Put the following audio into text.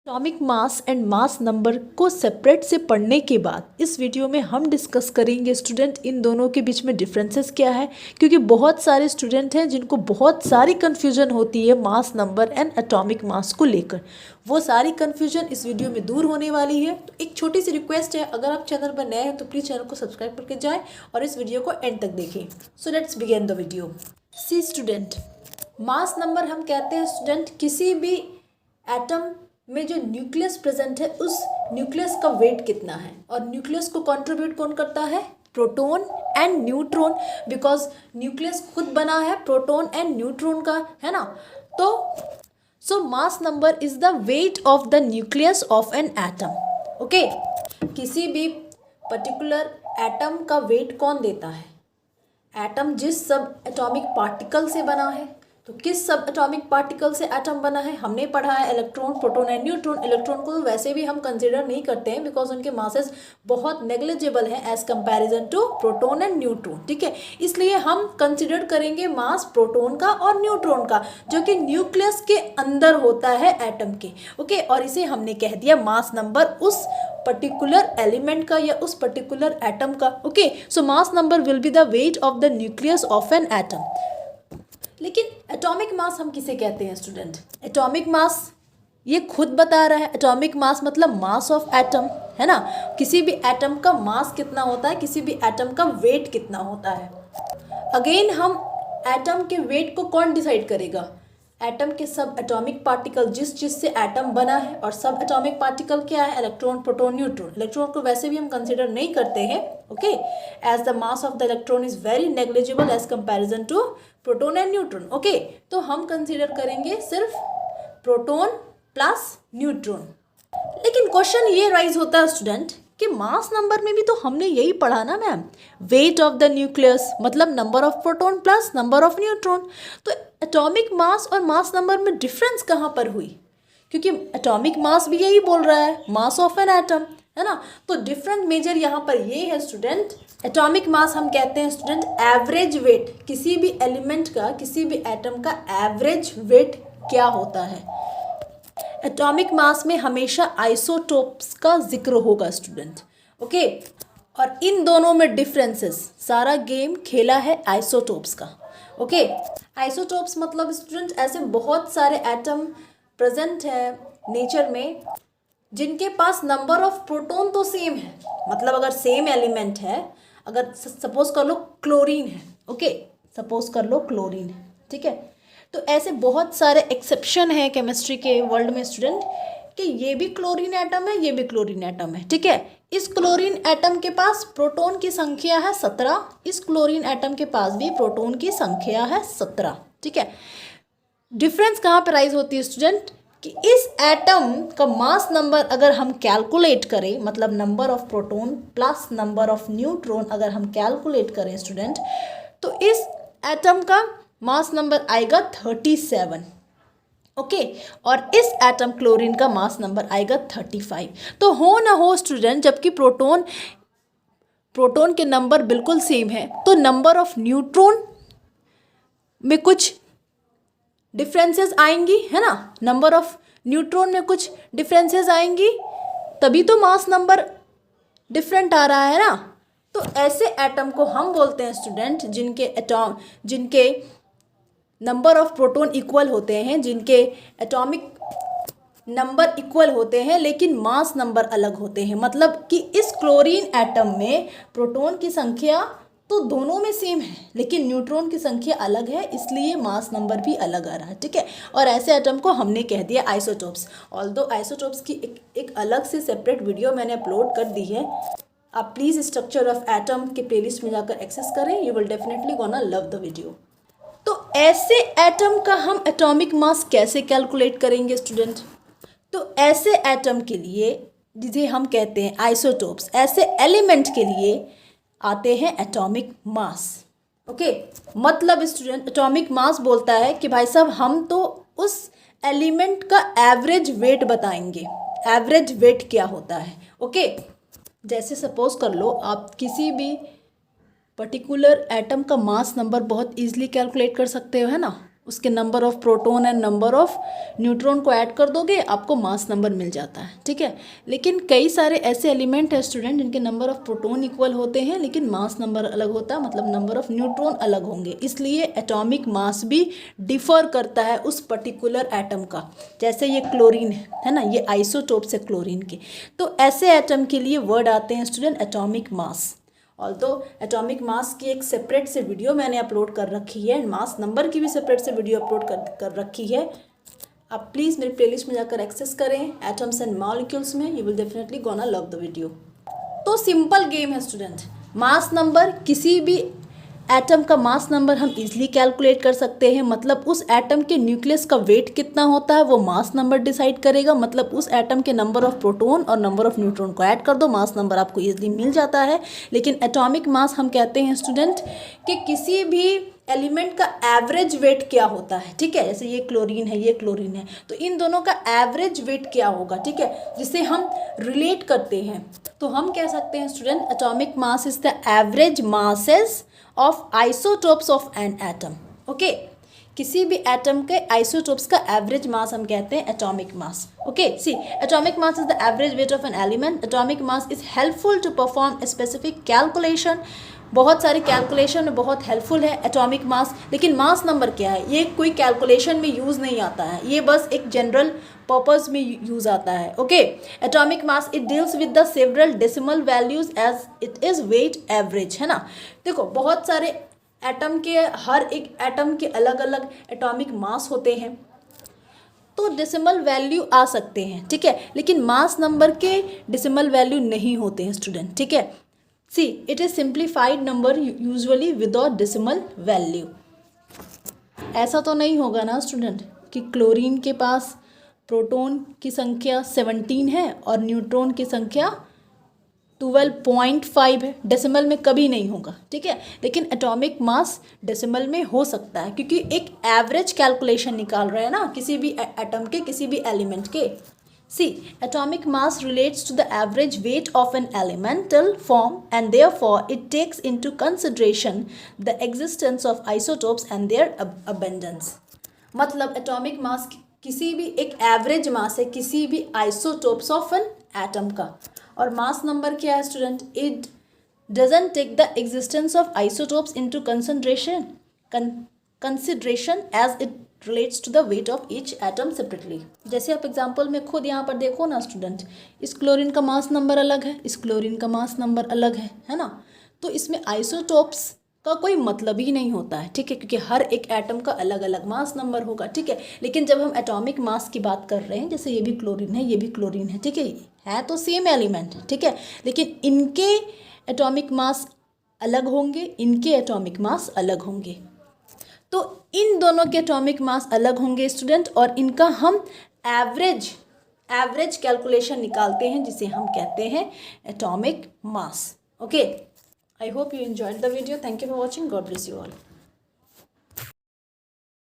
Atomic mass and mass number को separate से पढ़ने के बाद इस वीडियो में हम डिस्कस करेंगे स्टूडेंट इन दोनों के बीच में डिफरेंसेस क्या है, क्योंकि बहुत सारे स्टूडेंट हैं जिनको बहुत सारी कन्फ्यूजन होती है mass number and atomic mass को लेकर। वो सारी कन्फ्यूजन इस वीडियो में दूर होने वाली है। तो एक छोटी सी रिक्वेस्ट है, अगर आप चैनल पर नए हैं तो प्लीज़ चैनल को सब्सक्राइब करके जाएँ और इस वीडियो को एंड तक देखें। So let's begin the video. See student, mass number हम कहते हैं स्टूडेंट किसी भी एटम में जो न्यूक्लियस प्रेजेंट है उस न्यूक्लियस का वेट कितना है, और न्यूक्लियस को कंट्रीब्यूट कौन करता है? Proton and neutron, because nucleus खुद बना है प्रोटॉन एंड न्यूट्रॉन का, है ना। तो so mass number is the weight of the nucleus of an atom. Okay, किसी भी पर्टिकुलर एटम का वेट कौन देता है? एटम जिस सब एटॉमिक पार्टिकल से बना है। तो किस सब एटॉमिक पार्टिकल से एटम बना है? हमने पढ़ा है electron, proton and neutron. Electron को वैसे भी हम कंसीडर नहीं करते हैं बिकॉज उनके मासेस बहुत नेग्लिजिबल हैं as comparison to proton and neutron, ठीक है। इसलिए हम कंसीडर करेंगे मास प्रोटॉन का और न्यूट्रॉन का, जो कि न्यूक्लियस के अंदर होता है एटम के। ओके, और इसे हमने कह दिया मास नंबर उस पर्टिकुलर एलिमेंट का या उस पर्टिकुलर एटम का। Okay, so mass number will be the weight of the nucleus of an atom. लेकिन एटॉमिक मास हम किसे कहते हैं स्टूडेंट? एटॉमिक मास ये खुद बता रहा है। एटॉमिक मास मतलब मास ऑफ एटम, है ना। किसी भी एटम का मास कितना होता है, किसी भी एटम का वेट कितना होता है। अगेन हम एटम के वेट को कौन डिसाइड करेगा? एटम के सब एटॉमिक पार्टिकल, जिस से एटम बना है, और सब एटॉमिक पार्टिकल क्या है? Electron, proton, neutron. इलेक्ट्रॉन को वैसे भी हम कंसीडर नहीं करते हैं, okay, as the mass of the electron is very negligible as comparison to proton and neutron. Okay, तो हम कंसीडर करेंगे सिर्फ प्रोटॉन प्लस न्यूट्रॉन। लेकिन क्वेश्चन ये राइज होता है स्टूडेंट कि मास नंबर में भी तो हमने यही पढ़ा ना ma'am, weight of the nucleus मतलब number of proton plus number of neutron. तो एटॉमिक मास और मास नंबर में डिफरेंस कहाँ पर हुई? क्योंकि एटॉमिक मास भी यही बोल रहा है, मास ऑफ एन एटम, है ना। तो डिफरेंट मेजर यहाँ पर ये है स्टूडेंट, एटॉमिक मास हम कहते हैं स्टूडेंट एवरेज वेट, किसी भी एलिमेंट का, किसी भी एटम का एवरेज वेट क्या होता है। एटॉमिक मास में हमेशा आइसोटोप्स का जिक्र होगा स्टूडेंट, ओके। और इन दोनों में डिफरेंसेस, सारा गेम खेला है आइसोटोप्स का, ओके। आइसोटोप्स मतलब स्टूडेंट ऐसे बहुत सारे एटम प्रेजेंट है नेचर में जिनके पास नंबर ऑफ प्रोटॉन तो सेम है, मतलब अगर सेम एलिमेंट है, अगर सपोज कर लो क्लोरीन है, ओके, सपोज कर लो क्लोरीन है, ठीक है। तो ऐसे बहुत सारे एक्सेप्शन है केमिस्ट्री के वर्ल्ड में स्टूडेंट कि ये भी क्लोरीन एटम है, ये भी क्लोरीन एटम है, ठीक है। इस क्लोरीन एटम के पास प्रोटॉन की संख्या है 17, इस क्लोरीन एटम के पास भी प्रोटॉन की संख्या है 17, ठीक है। डिफरेंस कहाँ पर राइज होती है स्टूडेंट कि इस एटम का मास नंबर अगर हम कैलकुलेट करें, मतलब number of proton plus number of neutron अगर हम कैलकुलेट करें स्टूडेंट, तो इस एटम का मास नंबर आएगा 37, ओके, और इस एटम क्लोरीन का मास नंबर आएगा 35। तो हो ना हो स्टूडेंट, जबकि प्रोटॉन के नंबर बिल्कुल सेम है, तो नंबर ऑफ न्यूट्रॉन में कुछ डिफरेंसेस आएंगी, है ना। नंबर ऑफ न्यूट्रॉन में कुछ डिफरेंसेस आएंगी, तभी तो मास नंबर डिफरेंट आ रहा है ना। तो ऐसे एटम को हम बोलते हैं स्टूडेंट जिनके नंबर ऑफ प्रोटॉन इक्वल होते हैं, जिनके एटॉमिक नंबर इक्वल होते हैं, लेकिन मास नंबर अलग होते हैं। मतलब कि इस क्लोरीन एटम में प्रोटॉन की संख्या तो दोनों में सेम है, लेकिन न्यूट्रॉन की संख्या अलग है, इसलिए मास नंबर भी अलग आ रहा है, ठीक है। और ऐसे एटम को हमने कह दिया आइसोटोप्स। ऑल्दो आइसोटोप्स की एक अलग से सेपरेट वीडियो मैंने अपलोड कर दी है, आप प्लीज़ स्ट्रक्चर ऑफ एटम के प्लेलिस्ट में जाकर एक्सेस करें, you will definitely gonna love the video. तो ऐसे एटम का हम एटॉमिक मास कैसे कैलकुलेट करेंगे स्टूडेंट? तो ऐसे एटम के लिए जिसे हम कहते हैं आइसोटोप्स, ऐसे एलिमेंट के लिए आते हैं एटॉमिक मास, ओके। मतलब स्टूडेंट एटॉमिक मास बोलता है कि भाई साहब हम तो उस एलिमेंट का एवरेज वेट बताएंगे, एवरेज वेट क्या होता है, ओके। जैसे सपोज कर लो आप किसी भी पर्टिकुलर एटम का मास नंबर बहुत ईजिली कैलकुलेट कर सकते हो, है ना, उसके number of proton and number of neutron को ऐड कर दोगे, आपको मास नंबर मिल जाता है, ठीक है। लेकिन कई सारे ऐसे एलिमेंट है स्टूडेंट जिनके नंबर ऑफ प्रोटॉन इक्वल होते हैं लेकिन मास नंबर अलग होता है, मतलब नंबर ऑफ न्यूट्रॉन अलग होंगे, इसलिए एटॉमिक मास भी डिफर करता है उस पर्टिकुलर एटम का। जैसे ये क्लोरीन है ना, ये आइसोटोप्स है क्लोरीन के, तो ऐसे एटम के लिए वर्ड आते हैं student atomic mass. Although atomic mass की एक सेपरेट से वीडियो मैंने अपलोड कर रखी है, मास नंबर की भी सेपरेट से वीडियो अपलोड कर रखी है, आप प्लीज़ मेरे प्लेलिस्ट में जाकर एक्सेस करें एटम्स एंड मॉलिक्यूल्स में, you will definitely gonna love the video. तो सिंपल गेम है स्टूडेंट, मास नंबर, किसी भी एटम का मास नंबर हम इजीली कैलकुलेट कर सकते हैं, मतलब उस एटम के न्यूक्लियस का वेट कितना होता है वो मास नंबर डिसाइड करेगा, मतलब उस एटम के नंबर ऑफ प्रोटॉन और नंबर ऑफ न्यूट्रॉन को ऐड कर दो, मास नंबर आपको इजीली मिल जाता है। लेकिन एटॉमिक मास हम कहते हैं स्टूडेंट कि किसी भी एलिमेंट का एवरेज वेट क्या होता है, ठीक है। जैसे ये क्लोरीन है, ये क्लोरीन है, तो इन दोनों का एवरेज वेट क्या होगा, ठीक है, जिसे हम रिलेट करते हैं। तो हम कह सकते हैं student atomic mass is the average masses of isotopes of an atom, okay. किसी भी एटम के आइसोटोप्स का एवरेज मास हम कहते हैं atomic mass, okay. See atomic mass is the average weight of an element. Atomic mass is helpful to perform specific calculation, बहुत सारी calculation में बहुत हेल्पफुल है एटॉमिक मास। लेकिन मास नंबर क्या है, ये कोई कैलकुलेशन में यूज़ नहीं आता है, ये बस एक जनरल पर्पस में यूज़ आता है, okay. Atomic mass it deals with the several decimal values as it is weight average, है ना। देखो बहुत सारे एटम के, हर एक एटम के अलग अलग एटॉमिक मास होते हैं, तो डेसिमल वैल्यू आ सकते हैं, ठीक है, लेकिन मास नंबर के डेसिमल वैल्यू नहीं होते हैं स्टूडेंट, ठीक है। See it is simplified number usually without decimal value. ऐसा तो नहीं होगा ना स्टूडेंट कि क्लोरीन के पास प्रोटॉन की संख्या 17 है और न्यूट्रॉन की संख्या 12.5 है, डेसिमल में कभी नहीं होगा, ठीक है। लेकिन एटॉमिक मास डेसिमल में हो सकता है क्योंकि एक एवरेज कैलकुलेशन निकाल रहे हैं ना किसी भी एटम के, किसी भी एलिमेंट के। See, atomic mass relates to the average weight of an elemental form and therefore it takes into consideration the existence of isotopes and their abundance. मतलब atomic mass किसी भी एक एवरेज मास है किसी भी आइसोटोप्स ऑफ एन एटम का। और mass number क्या है student, it doesn't take the existence of isotopes into consideration as it relates to the weight of each atom separately. जैसे आप एग्जांपल में खुद यहाँ पर देखो ना स्टूडेंट, इस क्लोरीन का मास नंबर अलग है, इस क्लोरीन का मास नंबर अलग है ना। तो इसमें आइसोटोप्स का कोई मतलब ही नहीं होता है, ठीक है, क्योंकि हर एक एटम का अलग अलग मास नंबर होगा, ठीक है। लेकिन जब हम एटॉमिक मास की बात कर रहे हैं, जैसे ये भी क्लोरीन है, ये भी क्लोरीन है, ठीक है तो सेम एलिमेंट, ठीक है, लेकिन इनके एटॉमिक मास अलग होंगे, इनके एटॉमिक मास अलग होंगे। तो इन दोनों के एटॉमिक मास अलग होंगे स्टूडेंट, और इनका हम एवरेज कैलकुलेशन निकालते हैं जिसे हम कहते हैं atomic mass, okay. I hope you enjoyed the video, thank you for watching, God bless you all.